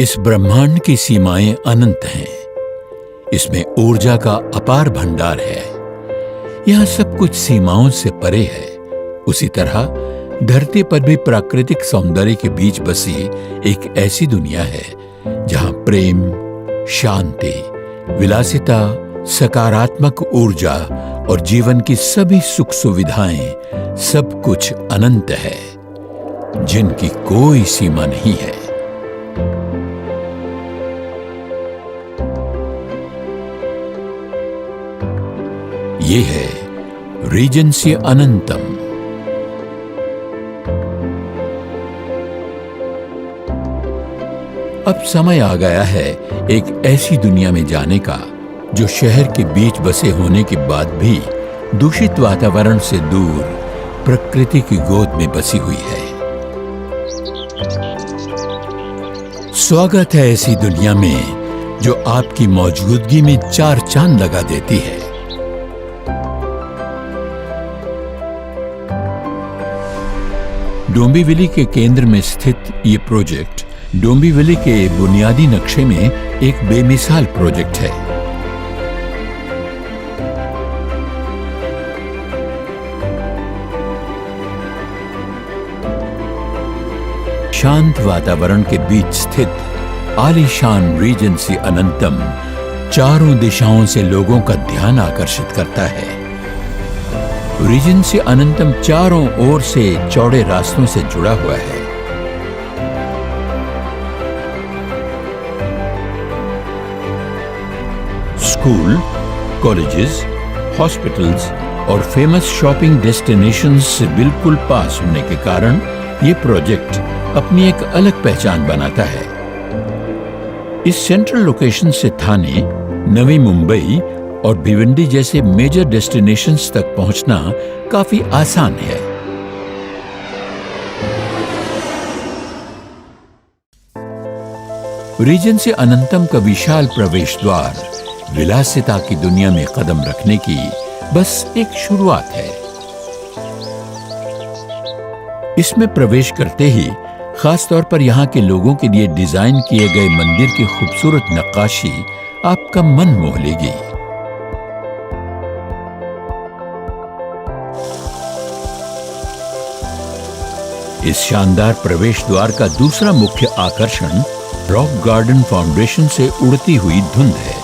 इस ब्रह्मांड की सीमाएं अनंत हैं। इसमें ऊर्जा का अपार भंडार है। यहाँ सब कुछ सीमाओं से परे है। उसी तरह धरती पर भी प्राकृतिक सौंदर्य के बीच बसी एक ऐसी दुनिया है जहाँ प्रेम, शांति, विलासिता, सकारात्मक ऊर्जा और जीवन की सभी सुख सुविधाएं, सब कुछ अनंत है, जिनकी कोई सीमा नहीं है। ये है रीजेंसी अनंतम। अब समय आ गया है एक ऐसी दुनिया में जाने का जो शहर के बीच बसे होने के बाद भी दूषित वातावरण से दूर प्रकृति की गोद में बसी हुई है। स्वागत है ऐसी दुनिया में जो आपकी मौजूदगी में चार चांद लगा देती है। डोंबिवली के केंद्र में स्थित ये प्रोजेक्ट डोंबिवली के बुनियादी नक्शे में एक बेमिसाल प्रोजेक्ट है। शांत वातावरण के बीच स्थित आलीशान रीजेंसी अनंतम चारों दिशाओं से लोगों का ध्यान आकर्षित करता है। रीजेंसी अनंतम चारों ओर से चौड़े रास्तों से जुड़ा हुआ है। स्कूल, कॉलेजेस, हॉस्पिटल्स और फेमस शॉपिंग डेस्टिनेशंस से बिल्कुल पास होने के कारण ये प्रोजेक्ट अपनी एक अलग पहचान बनाता है। इस सेंट्रल लोकेशन से थाने, नवी मुंबई और भिवंडी जैसे मेजर डेस्टिनेशंस तक पहुंचना काफी आसान है। रीजेंसी अनंतम का विशाल प्रवेश द्वार विलासिता की दुनिया में कदम रखने की बस एक शुरुआत है। इसमें प्रवेश करते ही खासतौर पर यहाँ के लोगों के लिए डिजाइन किए गए मंदिर की खूबसूरत नक्काशी आपका मन मोह लेगी। इस शानदार प्रवेश द्वार का दूसरा मुख्य आकर्षण रॉक गार्डन फाउंडेशन से उड़ती हुई धुंध है।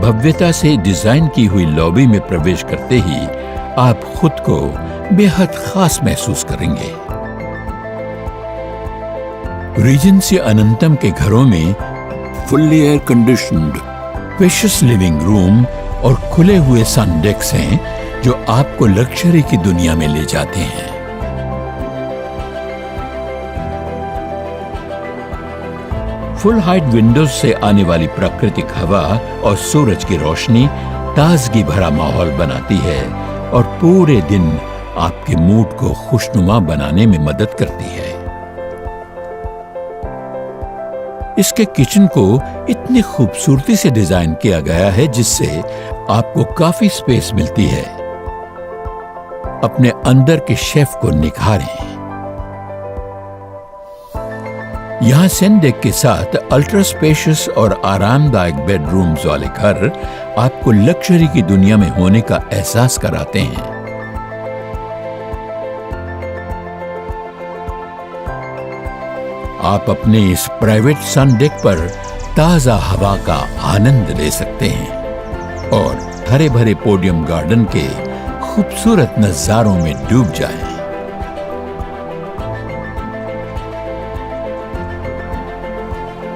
भव्यता से डिजाइन की हुई लॉबी में प्रवेश करते ही आप खुद को बेहद खास महसूस करेंगे। रीजेंसी अनंतम के घरों में fully air conditioned spacious living room और खुले हुए सन डेक्स हैं जो आपको लग्जरी की दुनिया में ले जाते हैं। फुल हाइट विंडोज से आने वाली प्राकृतिक हवा और सूरज की रोशनी ताजगी भरा माहौल बनाती है और पूरे दिन आपके मूड को खुशनुमा बनाने में मदद करती है। इसके किचन को इतनी खूबसूरती से डिजाइन किया गया है जिससे आपको काफी स्पेस मिलती है। अपने अंदर के शेफ को निखारें। यहाँ सेंडेक के साथ अल्ट्रा स्पेशियस और आरामदायक बेडरूम्स वाले घर आपको लग्जरी की दुनिया में होने का एहसास कराते हैं। आप अपने इस प्राइवेट सन डेक पर ताजा हवा का आनंद ले सकते हैं और हरे भरे पोडियम गार्डन के खूबसूरत नजारों में डूब जाएं।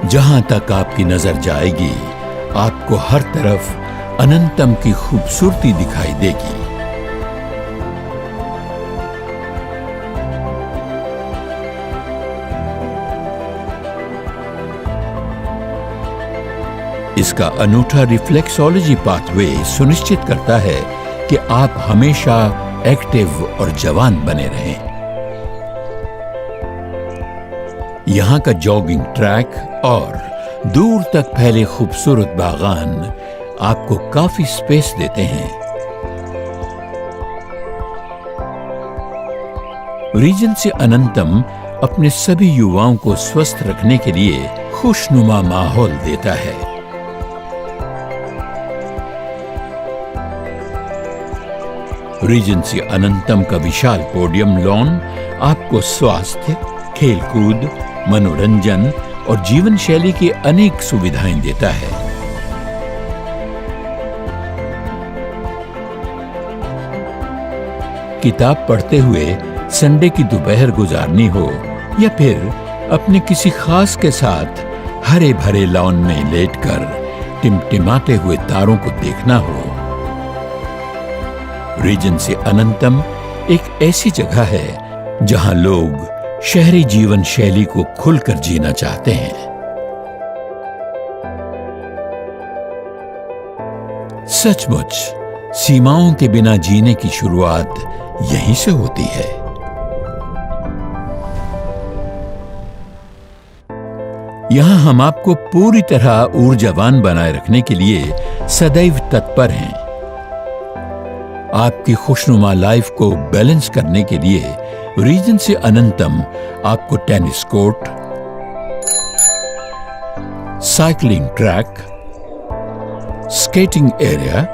जहां तक आपकी नजर जाएगी आपको हर तरफ अनंतम की खूबसूरती दिखाई देगी। इसका अनूठा रिफ्लेक्सोलॉजी पाथवे सुनिश्चित करता है कि आप हमेशा एक्टिव और जवान बने रहें। यहाँ का जॉगिंग ट्रैक और दूर तक फैले खूबसूरत बागान आपको काफी स्पेस देते हैं। रीजेंसी अनंतम अपने सभी युवाओं को स्वस्थ रखने के लिए खुशनुमा माहौल देता है। रीजेंसी अनंतम का विशाल पोडियम लॉन आपको स्वास्थ्य, खेलकूद, मनोरंजन और जीवन शैली की अनेक सुविधाएं देता है। किताब पढ़ते हुए संडे की दोपहर गुजारनी हो या फिर अपने किसी खास के साथ हरे भरे लॉन में लेटकर टिमटिमाते हुए तारों को देखना हो, रीजेंसी अनंतम एक ऐसी जगह है जहां लोग शहरी जीवन शैली को खुलकर जीना चाहते हैं। सचमुच सीमाओं के बिना जीने की शुरुआत यहीं से होती है। यहां हम आपको पूरी तरह ऊर्जावान बनाए रखने के लिए सदैव तत्पर हैं। आपकी खुशनुमा लाइफ को बैलेंस करने के लिए रीजेंसी अनंतम आपको tennis court, cycling track, skating area,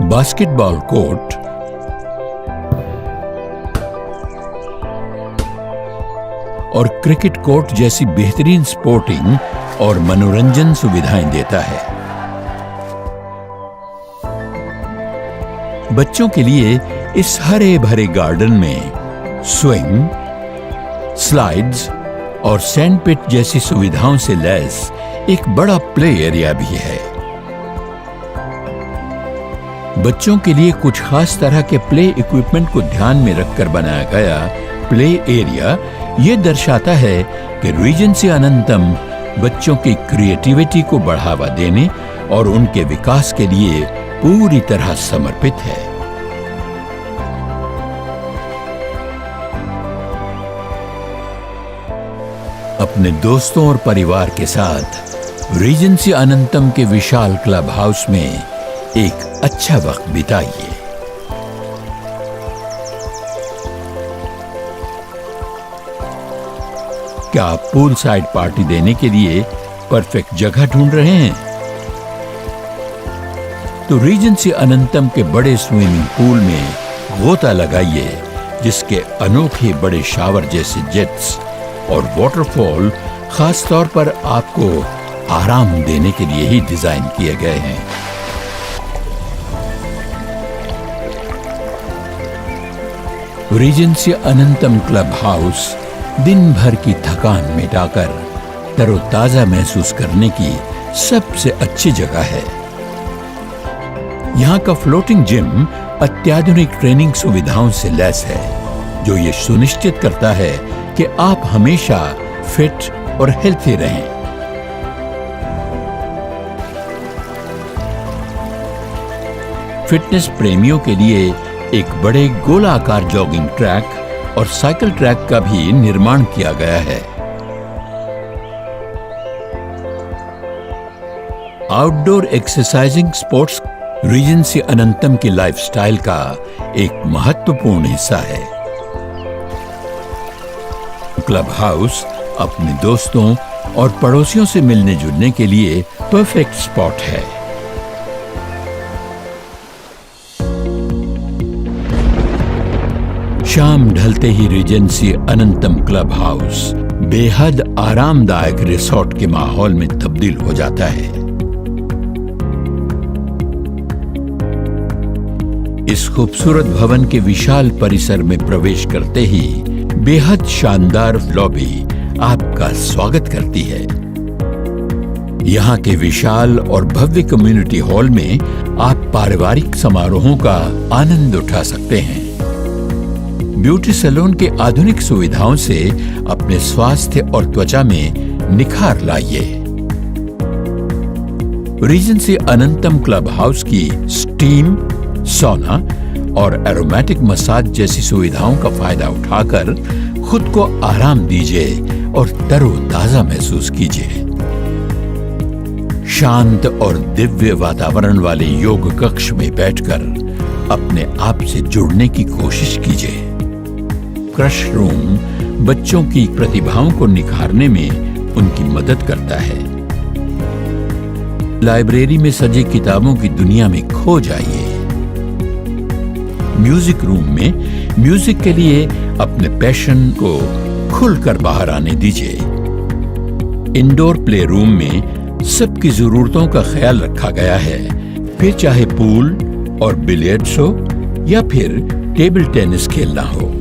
basketball court, और क्रिकेट कोर्ट जैसी बेहतरीन स्पोर्टिंग और मनोरंजन सुविधाएं देता है। बच्चों के लिए इस हरे भरे गार्डन में स्विंग, स्लाइड्स और सैंड पिट जैसी सुविधाओं से लैस एक बड़ा प्ले एरिया भी है। बच्चों के लिए कुछ खास तरह के प्ले इक्विपमेंट को ध्यान में रखकर बनाया गया प्ले एरिया ये दर्शाता है कि रीजेंसी अनंतम बच्चों की क्रिएटिविटी को बढ़ावा देने और उनके विकास के लिए पूरी तरह समर्पित है। अपने दोस्तों और परिवार के साथ रीजेंसी अनंतम के विशाल क्लब हाउस में एक अच्छा वक्त बिताइए। क्या आप पूल साइड पार्टी देने के लिए परफेक्ट जगह ढूंढ रहे हैं? तो रीजेंसी अनंतम के बड़े स्विमिंग पूल में गोता लगाइए, जिसके अनोखे बड़े शावर जैसे जेट्स और वाटरफॉल खास तौर पर आपको आराम देने के लिए ही डिजाइन किए गए हैं। रीजेंसी अनंतम क्लब हाउस दिन भर की थकान मिटाकर तरोताजा महसूस करने की सबसे अच्छी जगह है। यहाँ का फ्लोटिंग जिम अत्याधुनिक ट्रेनिंग सुविधाओं से लैस है, जो ये सुनिश्चित करता है कि आप हमेशा फिट और हेल्थी रहें। फिटनेस प्रेमियों के लिए एक बड़े गोलाकार जॉगिंग ट्रैक और साइकिल ट्रैक का भी निर्माण किया गया है। आउटडोर एक्सरसाइजिंग स्पोर्ट्स रीजेंसी अनंतम की लाइफस्टाइल का एक महत्वपूर्ण हिस्सा है। क्लब हाउस अपने दोस्तों और पड़ोसियों से मिलने जुलने के लिए परफेक्ट स्पॉट है। शाम ढलते ही रीजेंसी अनंतम क्लब हाउस बेहद आरामदायक रिसोर्ट के माहौल में तब्दील हो जाता है। इस खूबसूरत भवन के विशाल परिसर में प्रवेश करते ही बेहद शानदार लॉबी आपका स्वागत करती है। यहाँ के विशाल और भव्य कम्युनिटी हॉल में आप पारिवारिक समारोहों का आनंद उठा सकते हैं। ब्यूटी सैलून के आधुनिक सुविधाओं से अपने स्वास्थ्य और त्वचा में निखार लाइए। रीजेंसी अनंतम क्लब हाउस की स्टीम, सौना और एरोमेटिक मसाज जैसी सुविधाओं का फायदा उठाकर खुद को आराम दीजिए और तरोताजा महसूस कीजिए। शांत और दिव्य वातावरण वाले योग कक्ष में बैठकर अपने आप से जुड़ने की कोशिश कीजिए। क्रश रूम बच्चों की प्रतिभाओं को निखारने में उनकी मदद करता है। लाइब्रेरी में सजी किताबों की दुनिया में खो जाइए। म्यूजिक रूम में म्यूजिक के लिए अपने पैशन को खुलकर बाहर आने दीजिए। इंडोर प्ले रूम में सबकी जरूरतों का ख्याल रखा गया है, फिर चाहे पूल और बिलियर्ड्स हो या फिर टेबल टेनिस खेलना हो।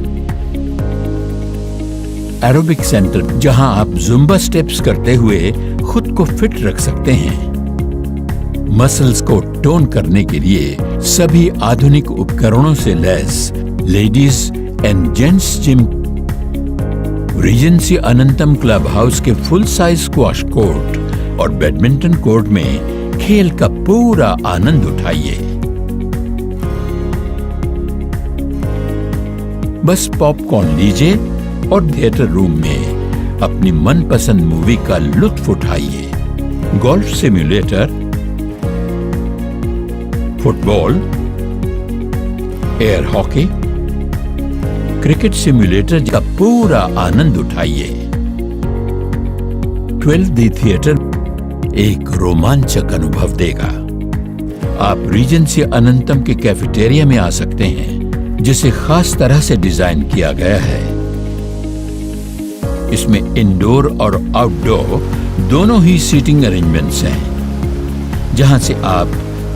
एरोबिक सेंटर, जहां आप जुम्बा स्टेप्स करते हुए खुद को फिट रख सकते हैं। मसल्स को टोन करने के लिए सभी आधुनिक उपकरणों से लैस ladies and gents gym. Regency Anantam club house के फुल साइज स्क्वॉश कोर्ट और बैडमिंटन कोर्ट में खेल का पूरा आनंद उठाइए। बस पॉपकॉर्न लीजिए और थिएटर रूम में अपनी मनपसंद मूवी का लुत्फ उठाइए। Golf simulator, football, air hockey, cricket simulator का पूरा आनंद उठाइए। 12D थिएटर एक रोमांचक अनुभव देगा। आप रीजेंसी अनंतम के कैफेटेरिया में आ सकते हैं, जिसे खास तरह से डिजाइन किया गया है। इसमें इंडोर और आउटडोर दोनों ही सीटिंग अरेंजमेंट्स हैं, जहां से आप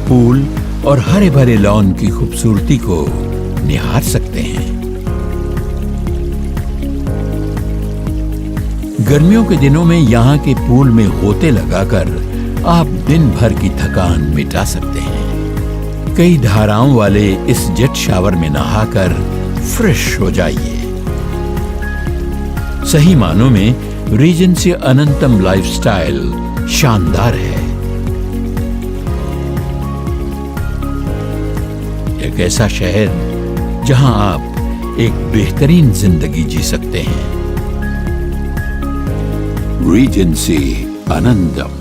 पूल और हरे भरे लॉन की खूबसूरती को निहार सकते हैं। गर्मियों के दिनों में यहाँ के पूल में गोते लगाकर आप दिन भर की थकान मिटा सकते हैं। कई धाराओं वाले इस जेट शावर में नहाकर फ्रेश हो जाइए। सही मानों में रीजेंसी अनंतम लाइफस्टाइल शानदार है। एक ऐसा शहर जहां आप एक बेहतरीन जिंदगी जी सकते हैं। रीजेंसी अनंतम।